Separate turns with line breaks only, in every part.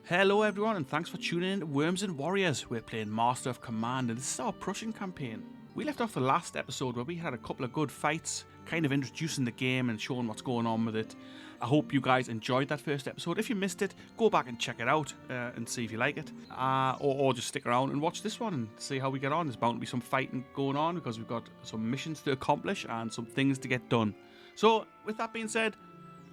Hello everyone, and thanks for tuning in to Worms and Warriors. We're playing Master of Command, and this is our Prussian campaign. We left off the last episode where we had a couple of good fights, kind of introducing the game and showing what's going on with it. I hope you guys enjoyed that first episode. If you missed it, go back and check it out and see if you like it. Or just stick around and watch this one and see how we get on. There's bound to be some fighting going on because we've got some missions to accomplish and some things to get done. So, with that being said,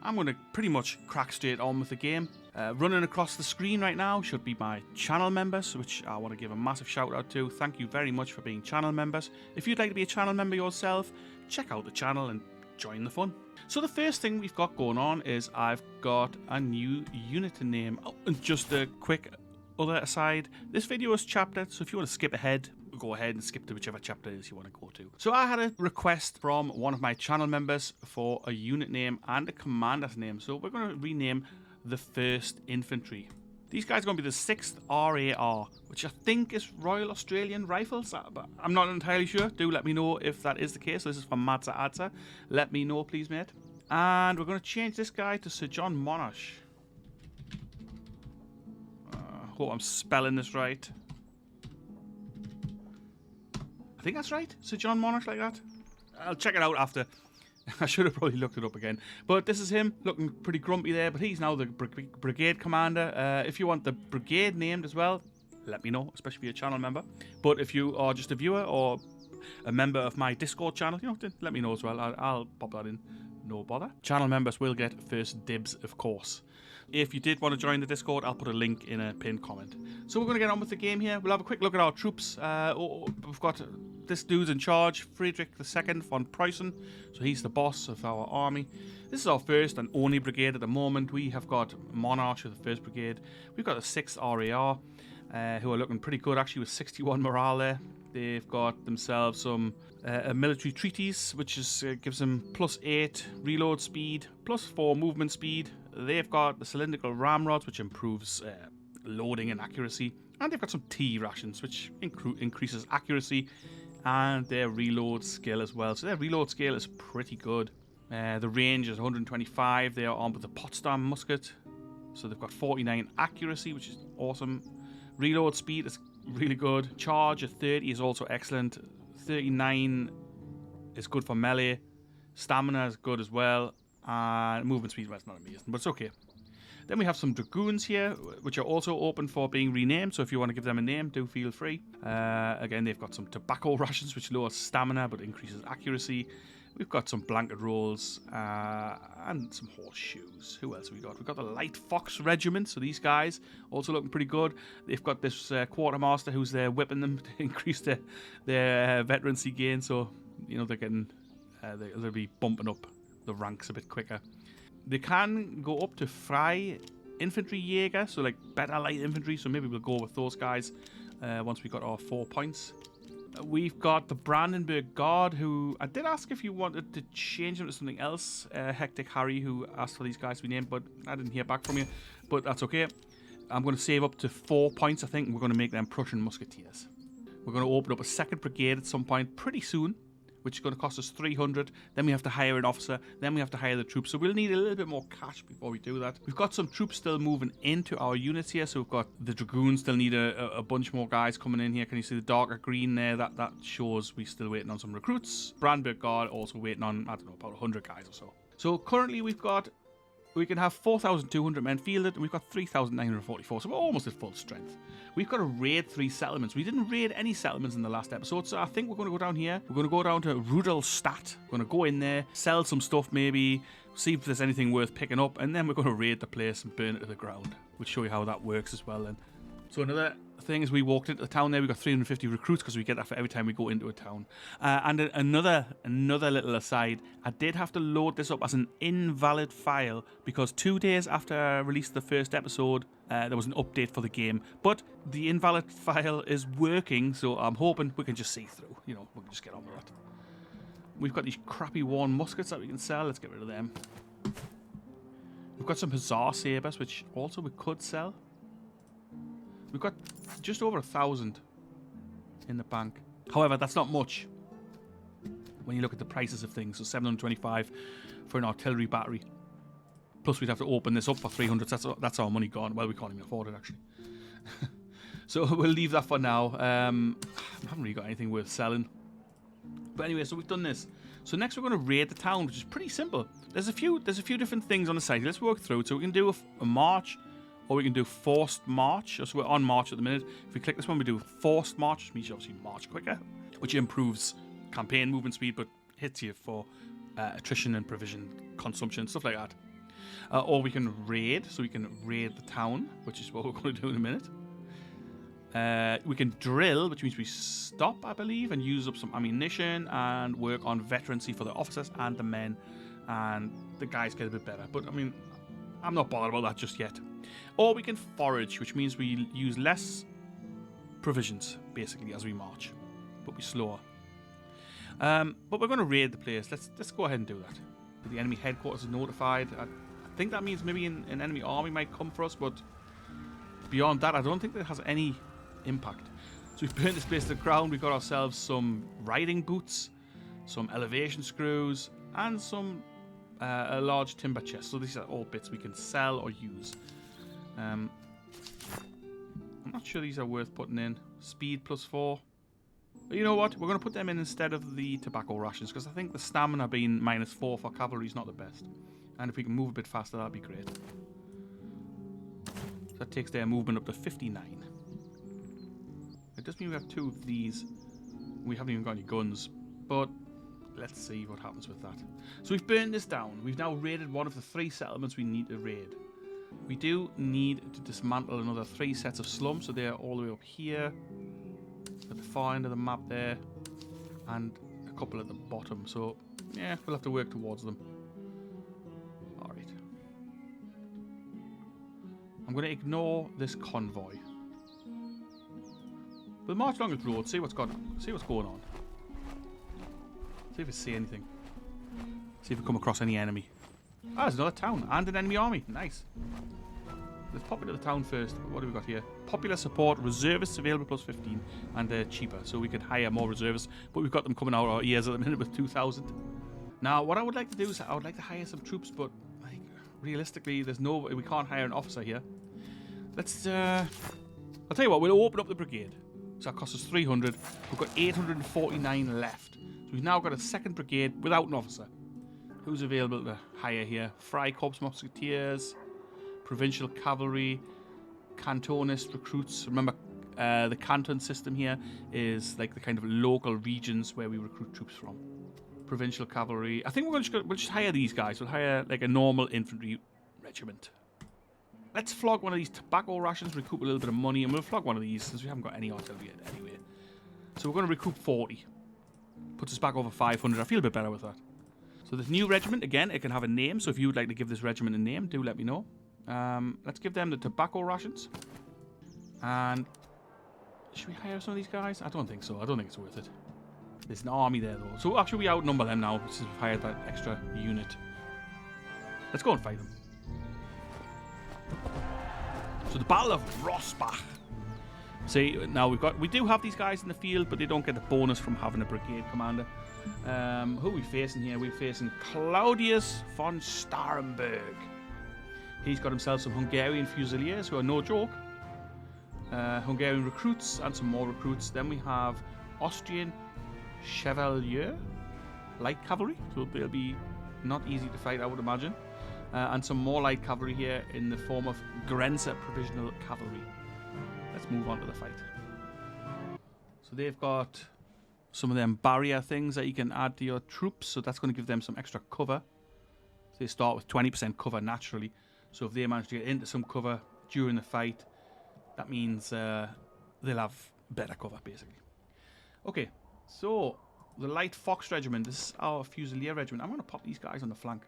I'm going to pretty much crack straight on with the game. Running across the screen right now should be my channel members, which I want to give a massive shout out to. Thank you very much for being channel members. If you'd like to be a channel member yourself, check out the channel and join the fun. So the first thing we've got going on is I've got a new unit to name. Oh, and just a quick other aside, this video is chaptered, so if you want to skip ahead, go ahead and skip to whichever chapter it is you want to go to. So I had a request from one of my channel members for a unit name and a commander's name. So we're going to rename the 1st Infantry. These guys are going to be the 6th RAR, which I think is Royal Australian Rifles, but I'm not entirely sure. Do let me know if that is the case. This is from Madza Adza. Let me know, please, mate. And we're going to change this guy to Sir John Monash. Hope I'm spelling this right. I think that's right. Sir John Monash, like that. I'll check it out after. I should have probably looked it up again. But this is him, looking pretty grumpy there, but he's now the brigade commander. If you want the brigade named as well, let me know, especially if you're a channel member. But if you are just a viewer or a member of my Discord channel, you know, let me know as well. I'll pop that in, no bother. Channel members will get first dibs, of course. If you did want to join the Discord, I'll put a link in a pinned comment. So we're going to get on with the game here. We'll have a quick look at our troops. We've got this dude's in charge, Friedrich II von Preußen. So he's the boss of our army. This is our first and only brigade at the moment. We have got Monarch of the 1st Brigade. We've got the 6th RAR, who are looking pretty good actually with 61 morale there. They've got themselves some military treaties, which is gives them +8 reload speed, +4 movement speed. They've got the cylindrical ramrods, which improves loading and accuracy. And they've got some tea rations, which increases accuracy and their reload skill as well. So their reload skill is pretty good. The range is 125. They are armed with the Potsdam musket. So they've got 49 accuracy, which is awesome. Reload speed is really good. Charge at 30 is also excellent. 39 is good for melee. Stamina is good as well. And movement speed, well, it's not amazing, but it's okay. Then we have some dragoons here, which are also open for being renamed. So if you want to give them a name, do feel free. Again, they've got some tobacco rations, which lowers stamina but increases accuracy. We've got some blanket rolls and some horseshoes. Who else have we got? We've got the Light Fox Regiment. So these guys also looking pretty good. They've got this quartermaster who's there whipping them to increase their veterancy gain. So, you know, they're getting they'll be bumping up the ranks a bit quicker. They can go up to Frei Infantry Jäger, so like better light infantry. So maybe we'll go with those guys once we got our 4 points. We've got the Brandenburg Guard, who I did ask if you wanted to change them to something else. Hectic Harry, who asked for these guys to be named, but I didn't hear back from you. But that's okay. I'm going to save up to 4 points, I think, and we're going to make them Prussian Musketeers. We're going to open up a 2nd Brigade at some point pretty soon, which is going to cost us 300. Then we have to hire an officer. Then we have to hire the troops. So we'll need a little bit more cash before we do that. We've got some troops still moving into our units here. So we've got the dragoons still need a bunch more guys coming in here. Can you see the darker green there? That shows we're still waiting on some recruits. Brandenburg Guard also waiting on, I don't know, about 100 guys or so. So currently we can have 4,200 men fielded, and we've got 3,944, so we're almost at full strength. We've got to raid 3 settlements. We didn't raid any settlements in the last episode, so I think we're going to go down here. We're going to go down to Rudolstadt. We're going to go in there, sell some stuff maybe, see if there's anything worth picking up, and then we're going to raid the place and burn it to the ground. We'll show you how that works as well then. So another thing is we walked into the town there, we got 350 recruits because we get that for every time we go into a town. And another little aside, I did have to load this up as an invalid file because 2 days after I released the first episode, there was an update for the game. But the invalid file is working, so I'm hoping we can just see through. You know, we can just get on with it. We've got these crappy worn muskets that we can sell. Let's get rid of them. We've got some Hussar sabers, which also we could sell. We've got just over 1,000 in the bank. However, that's not much when you look at the prices of things. So 725 for an artillery battery. Plus, we'd have to open this up for 300. That's our money gone. Well, we can't even afford it, actually. So we'll leave that for now. I haven't really got anything worth selling. But anyway, so we've done this. So next we're going to raid the town, which is pretty simple. There's a few different things on the site. Let's work through it. So we can do a march, or we can do forced march. So we're on march at the minute. If we click this one, we do forced march, which means you obviously march quicker, which improves campaign movement speed, but hits you for attrition and provision consumption, stuff like that. Or we can raid, so we can raid the town, which is what we're going to do in a minute. We can drill, which means we stop, I believe, and use up some ammunition and work on veterancy for the officers and the men, and the guys get a bit better. But I mean, I'm not bothered about that just yet. Or we can forage, which means we use less provisions, basically, as we march, but we're slower. But we're going to raid the place. Let's go ahead and do that. The enemy headquarters is notified. I think that means maybe an enemy army might come for us, but beyond that, I don't think that has any impact. So we've burnt this place to the ground. We've got ourselves some riding boots, some elevation screws, and some a large timber chest. So these are all bits we can sell or use. I'm not sure these are worth putting in. Speed +4. But you know what? We're going to put them in instead of the tobacco rations, because I think the stamina being -4 for cavalry is not the best. And if we can move a bit faster, that'd be great. So that takes their movement up to 59. It does mean we have 2 of these. We haven't even got any guns, but let's see what happens with that. So we've burned this down. We've now raided one of the 3 settlements we need to raid. We do need to dismantle another 3 sets of slums, so they're all the way up here at the far end of the map there, and a couple at the bottom. So yeah, we'll have to work towards them. Alright. I'm going to ignore this convoy. We'll march along the road, see what's going on. See if we see anything. See if we come across any enemy. Ah, there's another town and an enemy army. Nice. Let's pop into the town first. What do we got here? Popular support, reservists available +15, and they're cheaper, so we could hire more reservists. But we've got them coming out our ears at the minute with 2,000. Now, what I would like to do is I would like to hire some troops, but like realistically, we can't hire an officer here. Let's. I'll tell you what. We'll open up the brigade. So that costs us 300. We've got 849 left. So we've now got a 2nd brigade without an officer. Who's available to hire here? Freikorps Musketeers, Provincial Cavalry, Cantonist recruits. Remember, the canton system here is like the kind of local regions where we recruit troops from. Provincial Cavalry. I think we'll just hire these guys. We'll hire like a normal infantry regiment. Let's flog one of these tobacco rations, recoup a little bit of money, and we'll flog one of these since we haven't got any artillery yet anyway. So we're going to recoup 40. Puts us back over 500. I feel a bit better with that. So this new regiment, again, it can have a name. So if you would like to give this regiment a name, do let me know. Let's give them the tobacco rations. And should we hire some of these guys? I don't think so. I don't think it's worth it. There's an army there, though. So actually, we outnumber them now since we've hired that extra unit. Let's go and fight them. So the Battle of Rossbach. See, now we do have these guys in the field, but they don't get the bonus from having a brigade commander. Who are we facing here? We're facing Claudius von Starrenberg. He's got himself some Hungarian Fusiliers, who are no joke. Hungarian recruits and some more recruits. Then we have Austrian Chevalier, light cavalry. So they'll be not easy to fight, I would imagine. And some more light cavalry here in the form of Grenzer Provisional Cavalry. Let's move on to the fight. So they've got some of them barrier things that you can add to your troops. So that's going to give them some extra cover. So they start with 20% cover naturally. So if they manage to get into some cover during the fight, that means they'll have better cover, basically. Okay, so the Light Fox Regiment. This is our Fusilier Regiment. I'm going to pop these guys on the flank.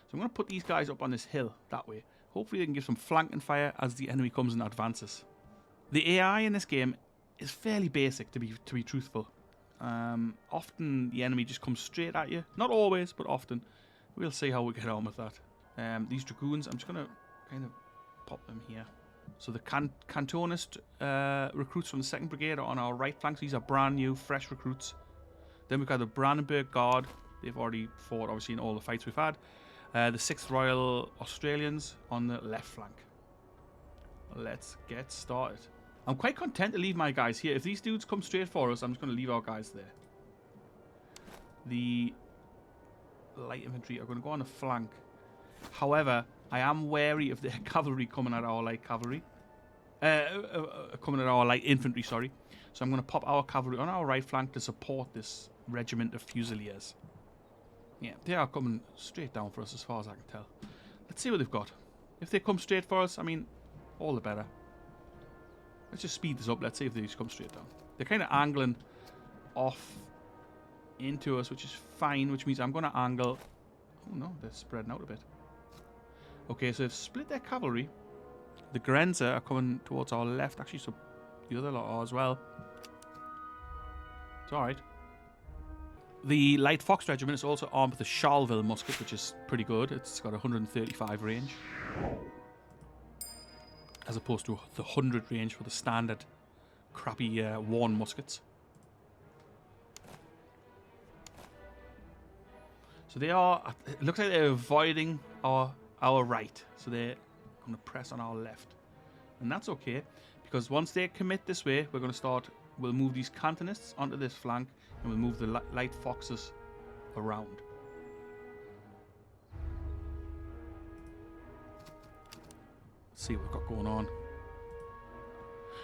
So I'm going to put these guys up on this hill that way. Hopefully they can give some flanking fire as the enemy comes and advances. The AI in this game is fairly basic, to be truthful. Often the enemy just comes straight at you. Not always, but often. We'll see how we get on with that. These Dragoons, I'm just going to kind of pop them here. So the Cantonist recruits from the 2nd Brigade are on our right flank. So these are brand new, fresh recruits. Then we've got the Brandenburg Guard. They've already fought, obviously, in all the fights we've had. The 6th Royal Australians on the left flank. Let's get started. I'm quite content to leave my guys here. If these dudes come straight for us, I'm just going to leave our guys there. The light infantry are going to go on the flank. However, I am wary of their cavalry coming at our light cavalry. Coming at our light infantry, sorry. So I'm going to pop our cavalry on our right flank to support this regiment of Fusiliers. Yeah, they are coming straight down for us as far as I can tell. Let's see what they've got. If they come straight for us, I mean, all the better. Let's just speed this up. Let's see if they just come straight down. They're kind of angling off into us, which is fine, which means I'm going to angle... Oh no, they're spreading out a bit. Okay, so they've split their cavalry. The Grenzer are coming towards our left, actually, so the other lot are as well. It's alright. The Light Fox Regiment is also armed with the Charleville musket, which is pretty good. It's got 135 range. As opposed to the 100 range for the standard crappy worn muskets. So they are... It looks like they're avoiding our right. So they're going to press on our left. And that's okay. Because once they commit this way, we're going to start... We'll move these Cantonists onto this flank. And we'll move the Light Foxes around. Let's see what we've got going on.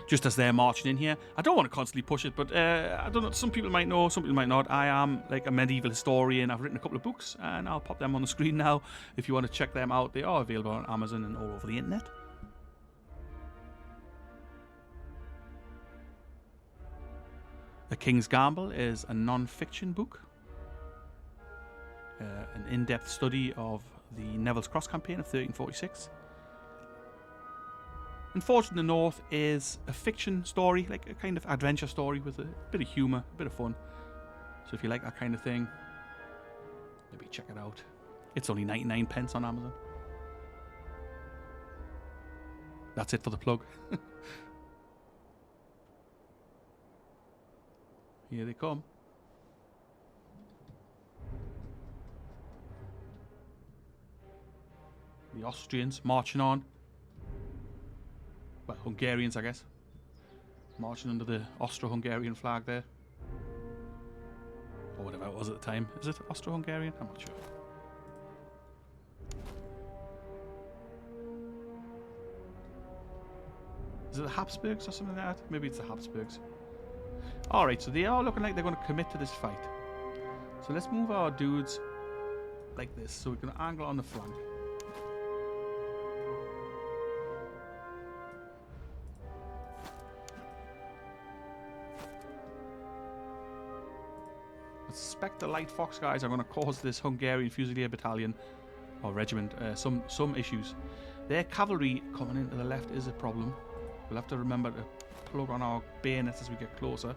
Just as they're marching in here. I don't want to constantly push it, but I don't know. Some people might know, some people might not. I am like a medieval historian. I've written a couple of books, and I'll pop them on the screen now. If you want to check them out, they are available on Amazon and all over the internet. The King's Gamble is a non-fiction book. An in-depth study of the Neville's Cross campaign of 1346. And Forged in the North is a fiction story, like a kind of adventure story with a bit of humour, a bit of fun. So if you like that kind of thing, maybe check it out. It's only 99 pence on Amazon. That's it for the plug. Here they come. The Austrians marching on. Well, Hungarians, I guess. Marching under the Austro-Hungarian flag there. Or whatever it was at the time. Is it Austro-Hungarian? I'm not sure. Is it the Habsburgs or something like that? Maybe it's the Habsburgs. Alright, so they are looking like they're going to commit to this fight. So let's move our dudes like this. So we're going to angle on the flank. I suspect the Light Fox guys are going to cause this Hungarian Fusilier battalion or regiment some issues. Their cavalry coming into the left is a problem. We'll have to remember to plug on our bayonets as we get closer.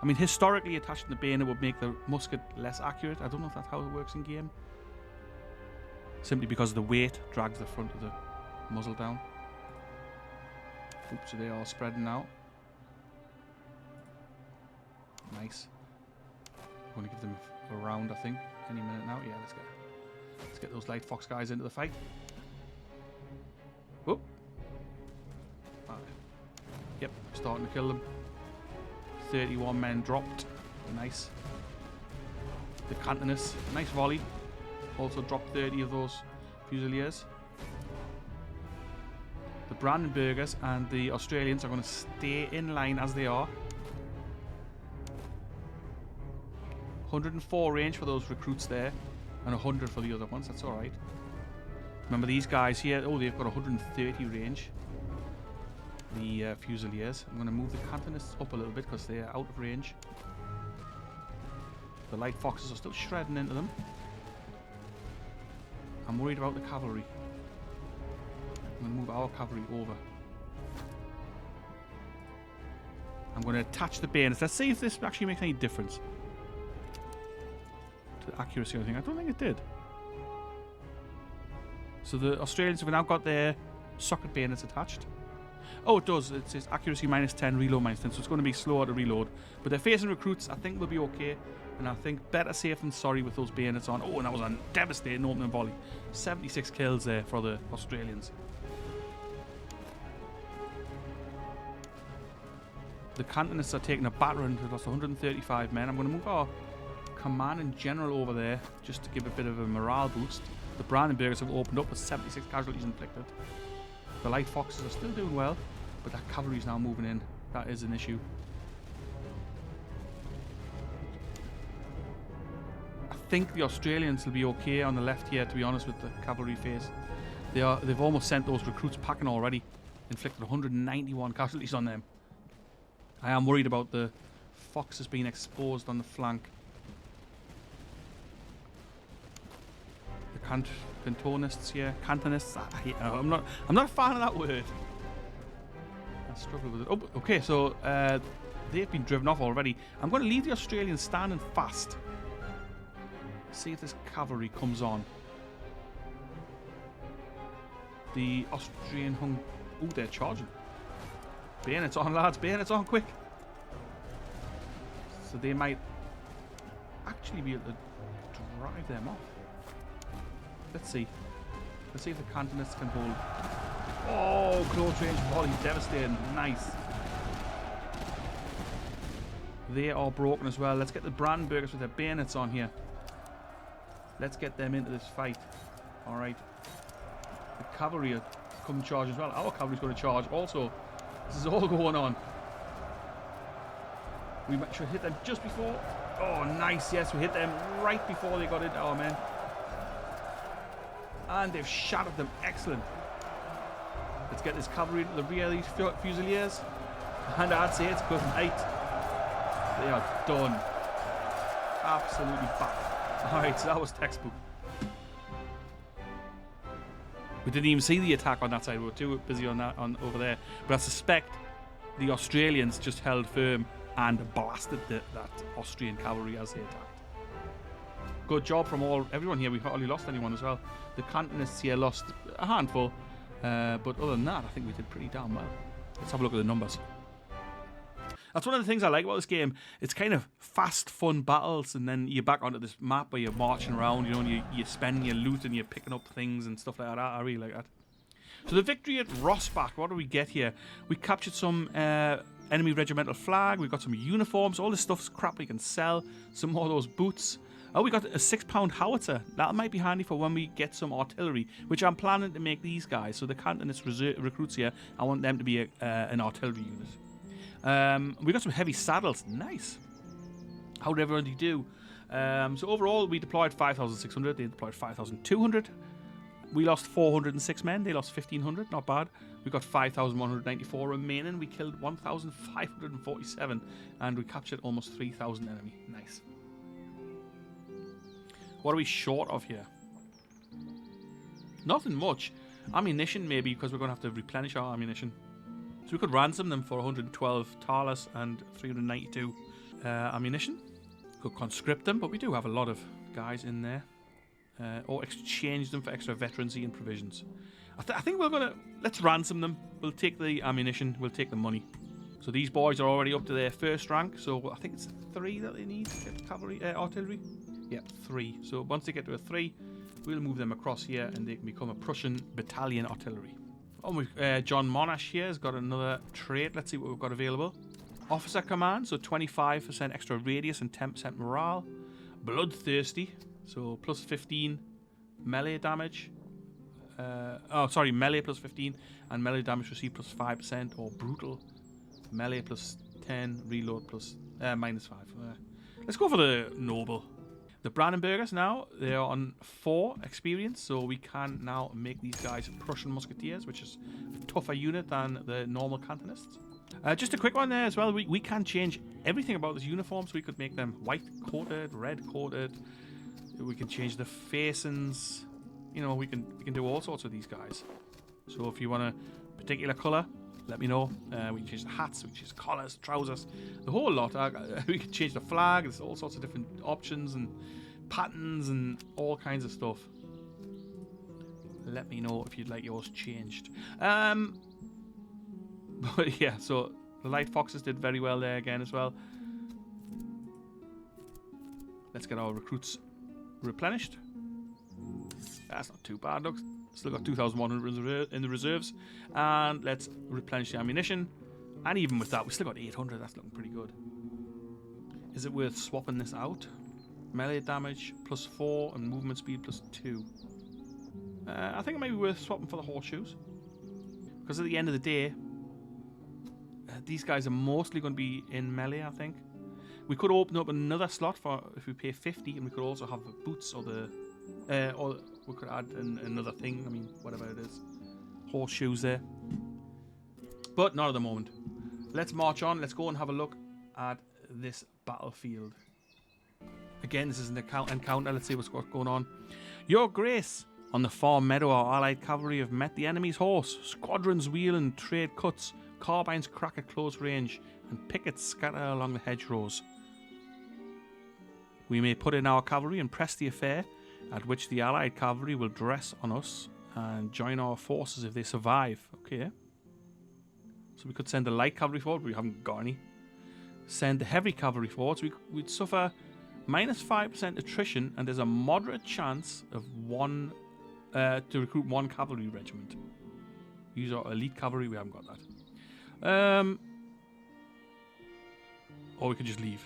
I mean, historically, attaching the bayonet would make the musket less accurate. I don't know if that's how it works in game. Simply because the weight drags the front of the muzzle down. Oops, so they are spreading now. Nice. I'm going to give them a round, I think, any minute now. Yeah, let's get those Light Fox guys into the fight. Whoop. Right. Yep, starting to kill them. 31 men dropped. Nice. The Cantonists, nice volley. Also dropped 30 of those Fusiliers. The Brandenburgers and the Australians are going to stay in line as they are. 104 range for those recruits there, and 100 for the other ones. That's alright. Remember these guys here, oh, they've got 130 range. The Fusiliers. I'm going to move the Cantonists up a little bit because they're out of range. The Light Foxes are still shredding into them. I'm worried about the cavalry. I'm going to move our cavalry over. I'm going to attach the bayonets. Let's see if this actually makes any difference to the accuracy or anything. I don't think it did. So the Australians have now got their socket bayonets attached. Oh, it does. It says accuracy -10, reload -10, so it's going to be slower to reload. But they're facing recruits. I think they'll be okay. And I think better safe than sorry with those bayonets on. Oh, and that was a devastating opening volley. 76 kills there for the Australians. The Cantonists are taking a battering. They lost 135 men. I'm going to move our command in general over there just to give a bit of a morale boost. The Brandenburgers have opened up with 76 casualties inflicted. The Light Foxes are still doing well, but that cavalry is now moving in. That is an issue. I think the Australians will be okay on the left here, to be honest, with the cavalry phase. They've almost sent those recruits packing already. Inflicted 191 casualties on them. I am worried about the Foxes being exposed on the flank. The Cantonists here. Cantonists. I'm not a fan of that word. I struggle with it. Oh, okay, so they've been driven off already. I'm going to leave the Australians standing fast. See if this cavalry comes on. The Austrian hung. Oh, they're charging. Bayonets on, lads. Bayonets on, quick. So they might actually be able to drive them off. Let's see. Let's see if the Cantonists can hold. Oh, close range volley. Devastating. Nice. They are broken as well. Let's get the Brandenburgers with their bayonets on here. Let's get them into this fight. Alright. The cavalry are coming to charge as well. Our cavalry's going to charge also. This is all going on. We should hit them just before. Oh, nice. Yes, we hit them right before they got into our men. And they've shattered them. Excellent. Let's get this cavalry into the rear of these Fusiliers. And I'd say it's good night. They are done. Absolutely back. Alright, so that was textbook. We didn't even see the attack on that side. We were too busy on that over there. But I suspect the Australians just held firm and blasted that Austrian cavalry as they attacked. Good job from everyone here. We hardly lost anyone as well. The Cantonists here lost a handful. But other than that, I think we did pretty damn well. Let's have a look at the numbers. That's one of the things I like about this game. It's kind of fast, fun battles, and then you're back onto this map where you're marching around, you know, and you're spending your loot and you're picking up things and stuff like that. I really like that. So the victory at Rossbach, what do we get here? We captured some enemy regimental flag, we got some uniforms, all this stuff's crap we can sell, some more of those boots. Oh, we got a 6-pound howitzer. That might be handy for when we get some artillery, which I'm planning to make these guys. So the Cantonist recruits here, I want them to be an artillery unit. We got some heavy saddles. Nice. How did everybody do? So overall, we deployed 5,600. They deployed 5,200. We lost 406 men. They lost 1,500. Not bad. We got 5,194 remaining. We killed 1,547. And we captured almost 3,000 enemy. Nice. What are we short of here? Nothing much. Ammunition, maybe, because we're going to have to replenish our ammunition. So we could ransom them for 112 thalers and 392 ammunition. Could conscript them, but we do have a lot of guys in there. Or exchange them for extra veterancy and provisions. I think we're going to... Let's ransom them. We'll take the ammunition. We'll take the money. So these boys are already up to their first rank. So I think it's 3 that they need to get cavalry, artillery. Yep, 3. So once they get to a 3, we'll move them across here and they can become a Prussian battalion artillery. Oh, John Monash here has got another trait. Let's see what we've got available. Officer command, so 25% extra radius and 10% morale. Bloodthirsty, so plus 15 melee damage. Melee plus 15 and melee damage received plus 5%. Or brutal, melee plus 10, reload plus minus 5. Let's go for the noble. The Brandenburgers now, they are on 4 experience, so we can now make these guys Prussian musketeers, which is a tougher unit than the normal Cantonists. Just a quick one there as well, we can change everything about this uniform, so we could make them white-coated, red-coated, we can change the facings, you know, we can do all sorts of these guys. So if you want a particular colour, let me know. We can change the hats, we can change the collars, trousers, the whole lot. We can change the flag. There's all sorts of different options and patterns and all kinds of stuff. Let me know if you'd like yours changed. But yeah, so the Light Foxes did very well there again as well. Let's get our recruits replenished. That's not too bad, look. Still got 2,100 in the reserves. And let's replenish the ammunition. And even with that, we still got 800. That's looking pretty good. Is it worth swapping this out? Melee damage +4 and movement speed +2. I think it might be worth swapping for the horseshoes. Because at the end of the day, these guys are mostly going to be in melee, I think. We could open up another slot for if we pay 50, and we could also have the boots or the... or we could add another thing, I mean, whatever it is. Horseshoes there. But not at the moment. Let's march on. Let's go and have a look at this battlefield. Again, this is an encounter. Let's see what's going on. Your Grace! On the far meadow, our allied cavalry have met the enemy's horse. Squadrons wheel and trade cuts. Carbines crack at close range. And pickets scatter along the hedgerows. We may put in our cavalry and press the affair, at which the allied cavalry will dress on us and join our forces if they survive. Okay. So we could send the light cavalry forward, but we haven't got any. Send the heavy cavalry forward, so we'd suffer -5% attrition, and there's a moderate chance of to recruit 1 cavalry regiment. Use our elite cavalry, we haven't got that. Or we could just leave.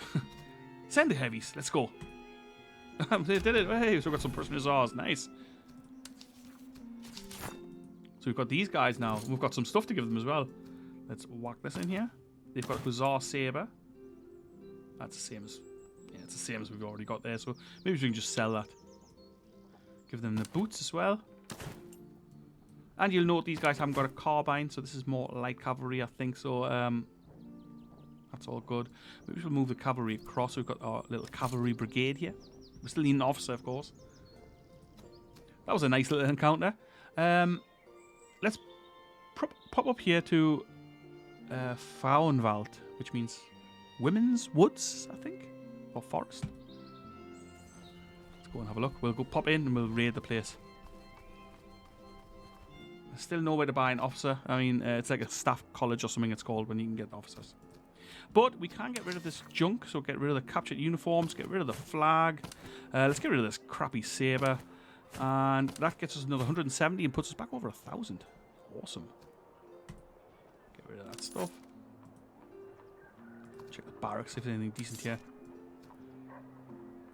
Send the heavies, let's go. They did it. Hey, so we've got some Prussian hussars, nice. So we've got these guys now. We've got some stuff to give them as well. Let's whack this in here. They've got Hussar Sabre. That's the same as... yeah, it's the same as we've already got there. So maybe we can just sell that. Give them the boots as well. And you'll note these guys haven't got a carbine. So this is more light cavalry, I think. So that's all good. Maybe we'll move the cavalry across. We've got our little cavalry brigade here. We still need an officer, of course. That was a nice little encounter. Let's pop up here to Frauenwald, which means women's woods, I think, or forest. Let's go and have a look. We'll go pop in and we'll raid the place. There's still nowhere to buy an officer. I mean, it's like a staff college or something it's called when you can get officers. But we can get rid of this junk, so get rid of the captured uniforms, get rid of the flag. Let's get rid of this crappy sabre. And that gets us another 170 and puts us back over 1,000. Awesome. Get rid of that stuff. Check the barracks if there's anything decent here.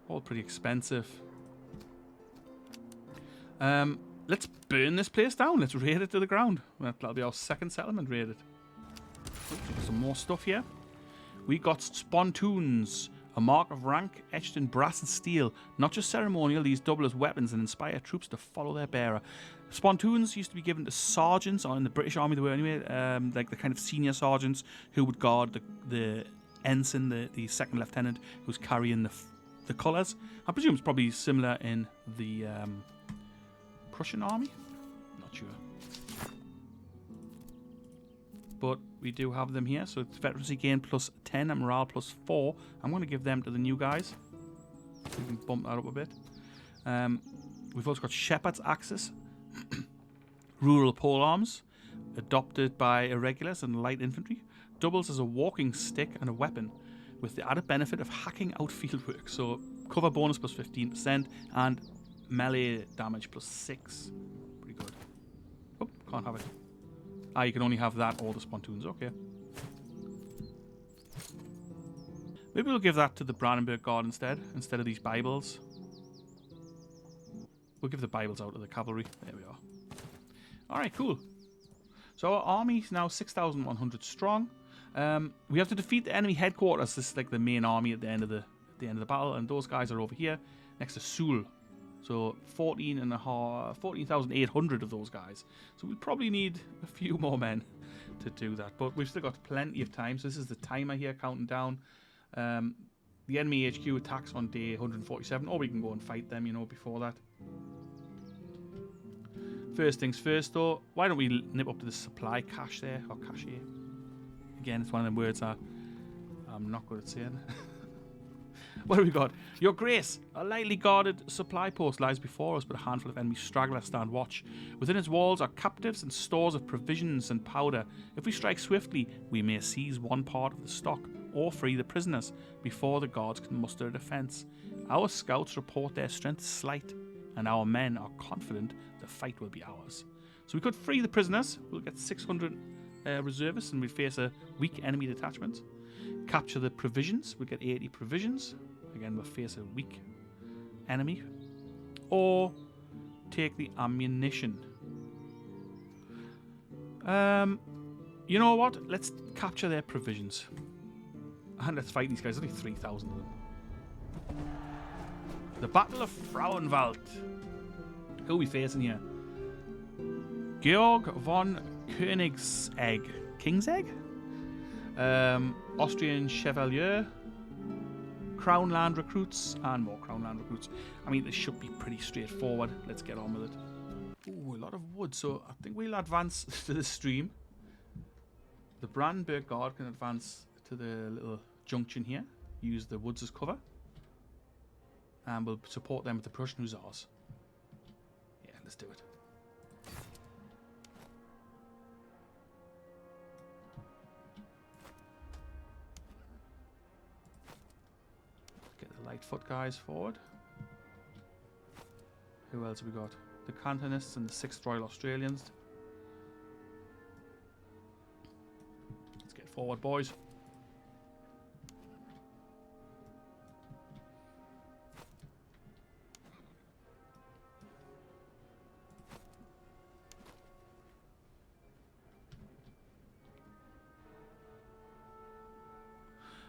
All pretty expensive. Let's burn this place down. Let's raid it to the ground. That'll be our second settlement raided. Some more stuff here. We got spontoons, a mark of rank etched in brass and steel. Not just ceremonial, these double as weapons and inspire troops to follow their bearer. Spontoons used to be given to sergeants, or in the British Army they were anyway, like the kind of senior sergeants who would guard the ensign, the second lieutenant who's carrying the colours. I presume it's probably similar in the Prussian Army. Not sure. But we do have them here, so it's veterancy gain +10 and morale +4. I'm going to give them to the new guys. So we can bump that up a bit. We've also got Shepherd's Axes, rural polearms, adopted by irregulars and light infantry. Doubles as a walking stick and a weapon, with the added benefit of hacking out fieldwork. So cover bonus +15% and melee damage +6. Pretty good. Oh, can't have it. Ah, you can only have that or the spontoons. Okay. Maybe we'll give that to the Brandenburg Guard instead of these Bibles. We'll give the Bibles out to the cavalry. There we are. Alright, cool. So our army is now 6,100 strong. We have to defeat the enemy headquarters. This is like the main army at the end of the battle, and those guys are over here next to Sul. So 14,800 of those guys. So we probably need a few more men to do that. But we've still got plenty of time. So this is the timer here counting down. The enemy HQ attacks on day 147. Or we can go and fight them, you know, before that. First things first, though. Why don't we nip up to the supply cache there? Or cache. Again, it's one of them words I'm not good at saying. What have we got? Your Grace, a lightly guarded supply post lies before us, but a handful of enemy stragglers stand watch. Within its walls are captives and stores of provisions and powder. If we strike swiftly, we may seize one part of the stock or free the prisoners before the guards can muster a defence. Our scouts report their strength slight, and our men are confident the fight will be ours. So we could free the prisoners. We'll get 600 reservists, and we'd face a weak enemy detachment. Capture the provisions. We'll get 80 provisions. Again, we'll face a weak enemy. Or take the ammunition. You know what? Let's capture their provisions. And let's fight these guys. There's only 3,000 of them. The Battle of Frauenwald. Who are we facing here? Georg von Königsegg. Kingsegg? Austrian Chevalier. Crownland recruits. And more Crownland recruits. I mean, this should be pretty straightforward. Let's get on with it. Ooh, a lot of wood. So I think we'll advance to the stream. The Brandenburg Guard can advance to the little junction here. Use the woods as cover. And we'll support them with the Prussian Hussars. Yeah, let's do it. Get the light foot guys forward. Who else have we got? The Cantonists and the 6th Royal Australians. Let's get forward, boys.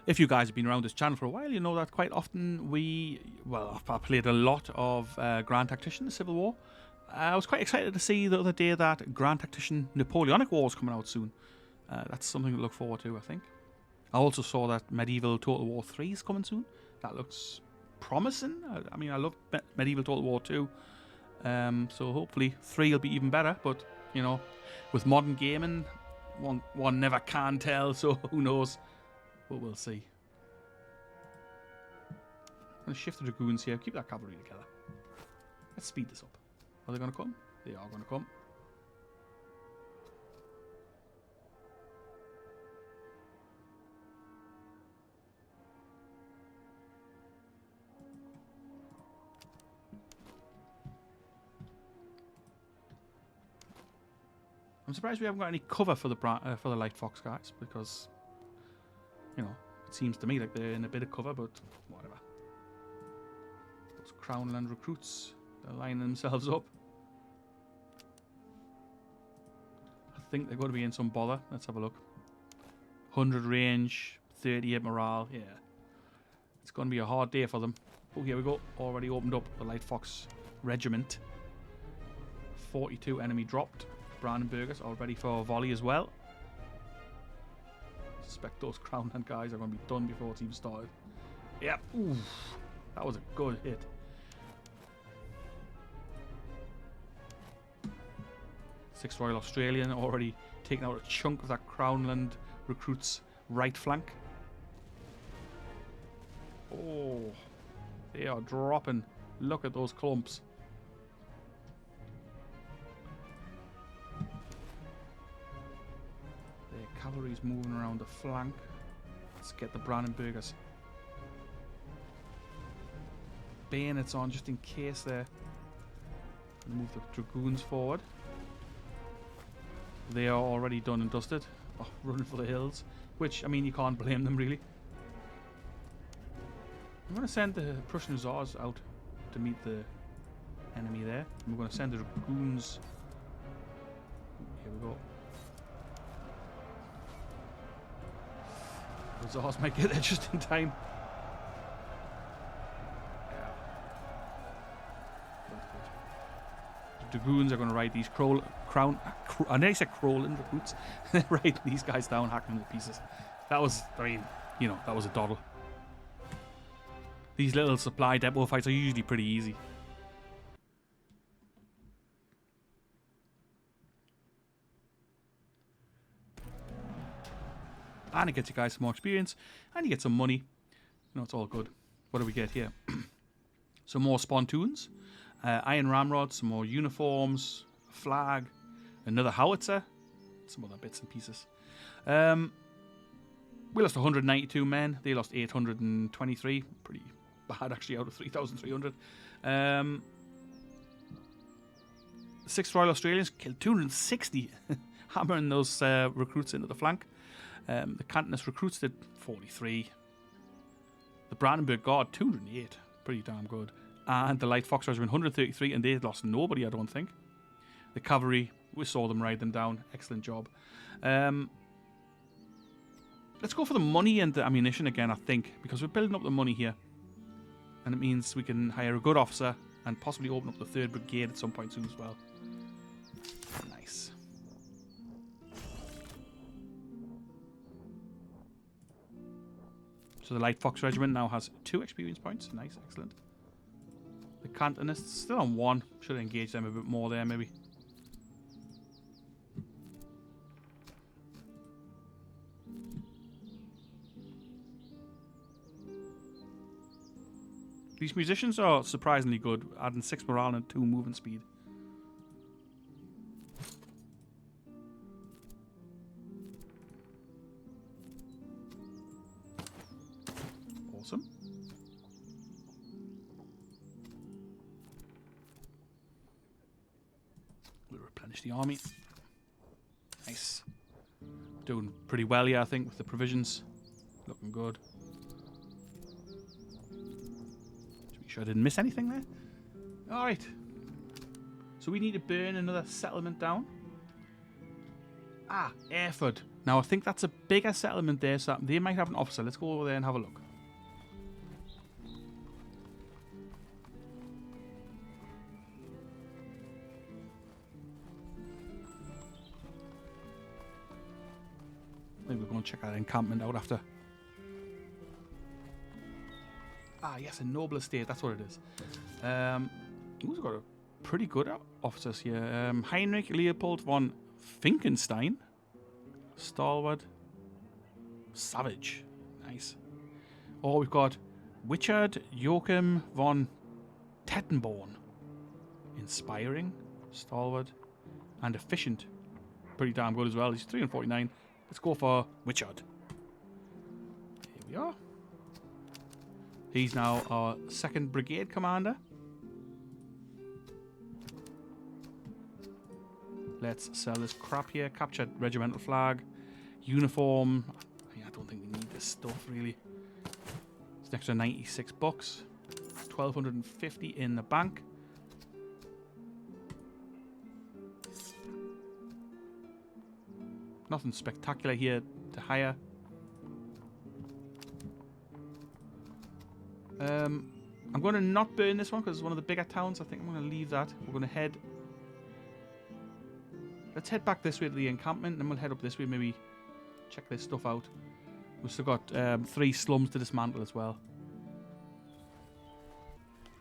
If you guys have been around this channel for a while, you know that quite often I played a lot of Grand Tactician, the Civil War. I was quite excited to see the other day that Grand Tactician Napoleonic War is coming out soon. That's something to look forward to, I think. I also saw that Medieval Total War 3 is coming soon. That looks promising. I mean, I love Medieval Total War 2. So hopefully 3 will be even better. But, you know, with modern gaming, one never can tell, so who knows. But we'll see. I'm going to shift the dragoons here. Keep that cavalry together. Let's speed this up. Are they going to come? They are going to come. I'm surprised we haven't got any cover for the Light Fox guys, because, you know, it seems to me like they're in a bit of cover, but whatever. Those Crownland recruits, they're lining themselves up. I think they're going to be in some bother. Let's have a look. 100 range, 38 morale. Yeah, it's going to be a hard day for them. Oh, here we go. Already opened up the Light Fox regiment. 42 enemy dropped. Brandenburgers all ready for a volley as well. Suspect those Crownland guys are going to be done before it's even started. Yep. Ooh, that was a good hit. Sixth Royal Australian already taking out a chunk of that Crownland recruits' right flank. Oh, they are dropping. Look at those clumps. Cavalry's moving around the flank. Let's get the Brandenburgers. Bayonets on just in case they're. Move the dragoons forward. They are already done and dusted. Oh, running for the hills. Which, I mean, you can't blame them really. I'm going to send the Prussian Hussars out to meet the enemy there. And we're going to send the dragoons. Here we go. The Hussars might get there just in time. Yeah. The dragoons are going to ride these I nearly said Crowland recruits. Ride these guys down, hack them to pieces. That was, I mean, you know, that was a doddle. These little supply depot fights are usually pretty easy. And it gets you guys some more experience. And you get some money. You know, it's all good. What do we get here? Some more spontoons. Iron ramrods. Some more uniforms. A flag. Another howitzer. Some other bits and pieces. We lost 192 men. They lost 823. bad, actually, out of 3,300. 6th Royal Australians killed 260, hammering those recruits into the flank. The Cantonist recruits did 43. The Brandenburg Guard, 208. Pretty damn good. And the Light Fox Regiment, 133, and they lost nobody, I don't think. The cavalry, we saw them ride them down. Excellent job. Let's go for the money and the ammunition again, I think, because we're building up the money here. And it means we can hire a good officer and possibly open up the 3rd Brigade at some point soon as well. Nice. So the Light Fox Regiment now has 2 experience points. Nice, excellent. The Cantonists still on 1. Should engage them a bit more there, maybe. These musicians are surprisingly good, adding 6 morale and 2 movement speed. Awesome. We'll replenish the army. Nice. Doing pretty well here, I think, with the provisions. Looking good. Sure I didn't miss anything there. Alright. So we need to burn another settlement down. Ah, Erfurt. Now I think that's a bigger settlement there, so they might have an officer. Let's go over there and have a look. Maybe we'll go and check that encampment out after. Ah, yes, a noble estate. That's what it is. Who's got a pretty good officers here? Heinrich Leopold von Finkenstein. Stalwart. Savage. Nice. Oh, we've got Richard Joachim von Tettenborn. Inspiring. Stalwart. And efficient. Pretty damn good as well. He's 349. Let's go for Richard. Here we are. He's now our 2nd Brigade commander. Let's sell this crap here. Captured regimental flag. Uniform. I don't think we need this stuff, really. It's an extra 96 bucks. 1,250 in the bank. Nothing spectacular here to hire. I'm going to not burn this one because it's one of the bigger towns. I think I'm going to leave that. We're going to head... Let's head back this way to the encampment, and then we'll head up this way, maybe check this stuff out. We've still got 3 slums to dismantle as well.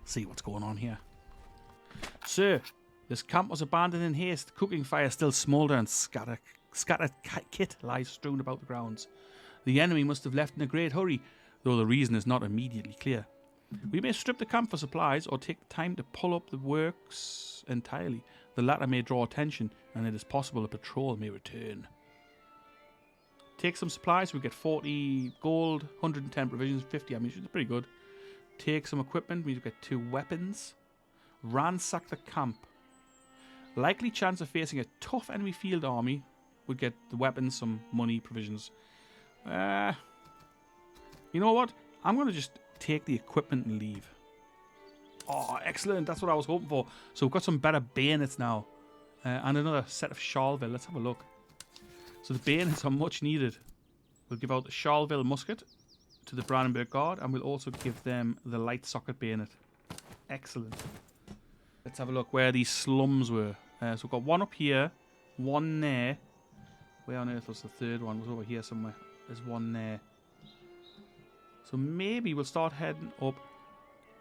See what's going on here. Sir, this camp was abandoned in haste. Cooking fire still smoulder and scattered kit lies strewn about the grounds. The enemy must have left in a great hurry, though the reason is not immediately clear. We may strip the camp for supplies or take the time to pull up the works entirely. The latter may draw attention, and it is possible a patrol may return. Take some supplies. We get 40 gold, 110 provisions, 50 ammunition. It's pretty good. Take some equipment. We get 2 weapons. Ransack the camp. Likely chance of facing a tough enemy field army. We'd get the weapons, some money, provisions. You know what? I'm going to just take the equipment and leave. Oh, excellent. That's what I was hoping for. So we've got some better bayonets now. And another set of Charleville. Let's have a look. So the bayonets are much needed. We'll give out the Charleville musket to the Brandenburg Guard. And we'll also give them the light socket bayonet. Excellent. Let's have a look where these slums were. So we've got one up here. One there. Where on earth was the 3rd one? It was over here somewhere. There's one there. So maybe we'll start heading up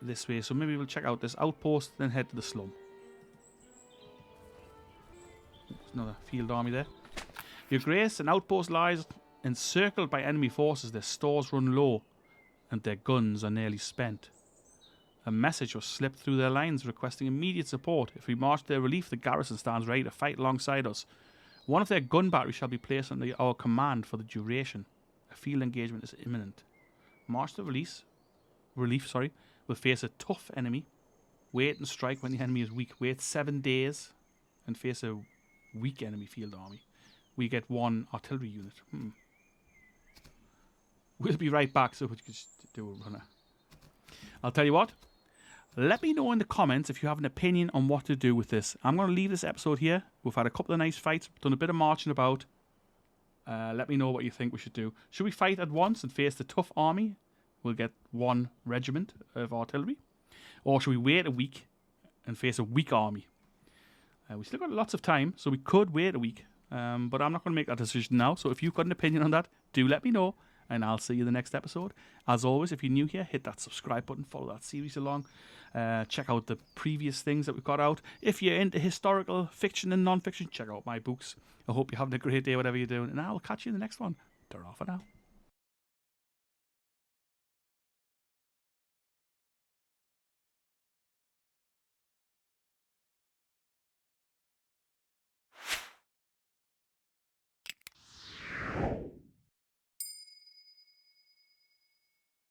this way. So maybe we'll check out this outpost, then head to the slum. There's another field army there. Your Grace, an outpost lies encircled by enemy forces. Their stores run low, and their guns are nearly spent. A message was slipped through their lines requesting immediate support. If we march to their relief, the garrison stands ready to fight alongside us. One of their gun batteries shall be placed under our command for the duration. A field engagement is imminent. March to relief. will face a tough enemy. Wait and strike when the enemy is weak. Wait 7 days and face a weak enemy field army. We get 1 artillery unit. We'll be right back so we can just do a runner. I'll tell you what. Let me know in the comments if you have an opinion on what to do with this. I'm going to leave this episode here. We've had a couple of nice fights. Done a bit of marching about. Let me know what you think we should do. Should we fight at once and face the tough army? We'll get 1 regiment of artillery. Or should we wait a week and face a weak army? We still got lots of time, so we could wait a week. But I'm not going to make that decision now. So if you've got an opinion on that, do let me know. And I'll see you in the next episode. As always, if you're new here, hit that subscribe button. Follow that series along. Check out the previous things that we've got out. If you're into historical fiction and non-fiction, check out my books. I hope you're having a great day, whatever you're doing. And I will catch you in the next one. Ta-ra for now.